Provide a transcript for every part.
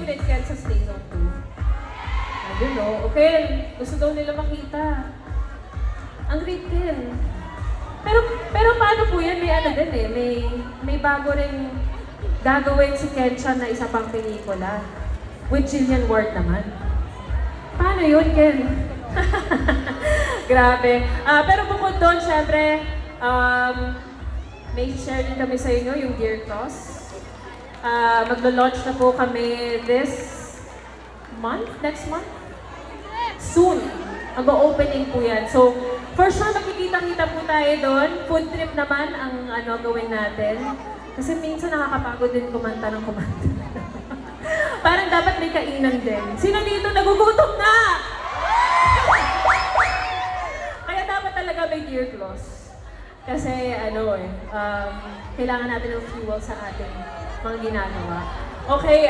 with Ken sa Stay Zone 2? I don't know. Okay, gusto daw nila makita. Ang great Ken. Pero paano po yan? May ano din eh. May bago rin gagawin si Ken Chan na isa pang pelikula. With Jillian Ward naman. Paano yun, Ken? Grabe. Pero bukod doon, syempre, may share din kami sa inyo, yung Dear Cross. Maglo-launch na po kami this month? Next month? Soon. Mag-opening po yan. So, for sure, makikita-kita po tayo doon. Food trip naman ang gawin natin. Kasi minsan nakakapagod din kumanta ng kumanta. Parang dapat may kainan din. Sino dito nagugutom na? Kaya dapat talaga may Dear Claws. Kasi kailangan natin ng fuel sa ating mga ginagawa. Okay,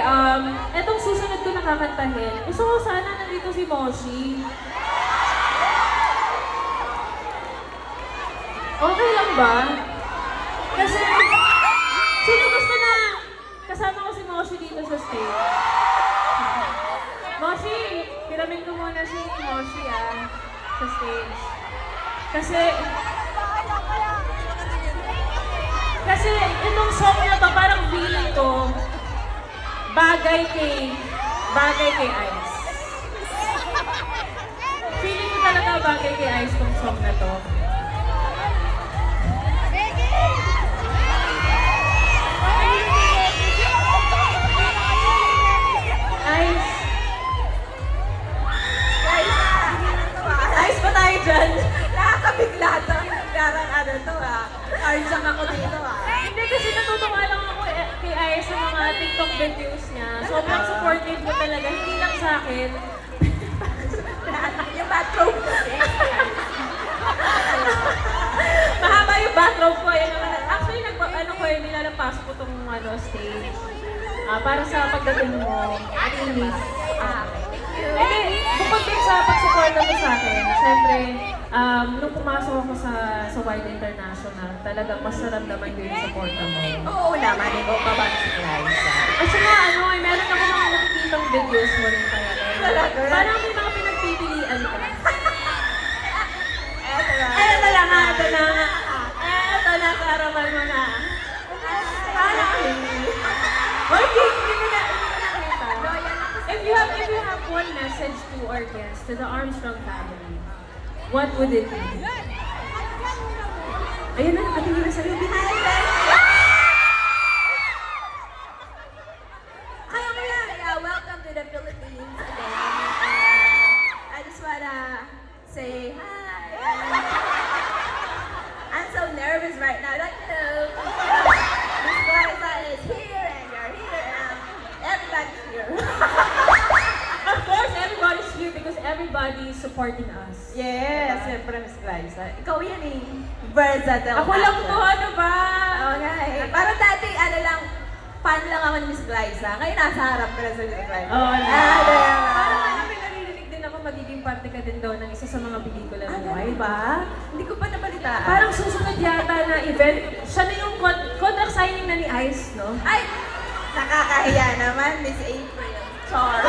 etong susunod ko nakakantahin. Gusto ko sana nandito si Moshi. Okay lang ba? Kasi, sino gusto na kasama ko si Moshi dito sa stage? Moshi, piramin ko muna si Moshi sa stage. Kasi itong song na to, parang feeling ko, bagay kay Ice. Feeling ko talaga bagay kay Ice tong song na to. Ice ba tayo dyan? Nakakabigla to. Parang Arjang ako dito Hindi kasi natutuwa lang ako kay Ice sa mga TikTok videos niya. Sobrang supportive mo talaga, hindi lang sa akin. Yung bathrobe ko. Mahaba yung bathrobe ko. Actually, nilalapasok ko itong stage. Para sa pagdating mo, at least. Hindi, bukod din sa pagsuporta mo sa akin, syempre, nung pumasok ako sa Wide International, talagang mas naramdaman ko yung suporta mo. Oo naman, ikaw pa ba si Liza? At saka meron ako mga nakikitang videos mo rin talaga. Talaga? Parang may mga pinagpipilian ka. Eto na. Eto na, karaman mo na. Parang Okay, hindi ko na nakita. If you have one message to our guests, to the Armstrong family, what would it be? Ayun na, patingin na sa'yo. Welcome to the Philippines again. I just wanna say hi. I'm so nervous right now. Like, Miss Liza is here and you're here and everybody's here. Of course, everybody's here because everybody is supporting us. Yes, siyempre Miss Liza. Ikaw yan eh. Versatile. Ako lang to, ano ba? Okay. Parang dati, fan lang ako ni Miss Liza. Ngayon nasa harap ka na sa Miss Liza. Oo, Diba? may narinig din ako magiging parte ka din daw ng isa sa mga pelikula ng Ano Wide. ba? Hindi ko pa nabalitaan. Parang susunod yata na event, siya na yung contract signing na ni Ice, no? Ay! Nakakahiya naman, Miss April. Char.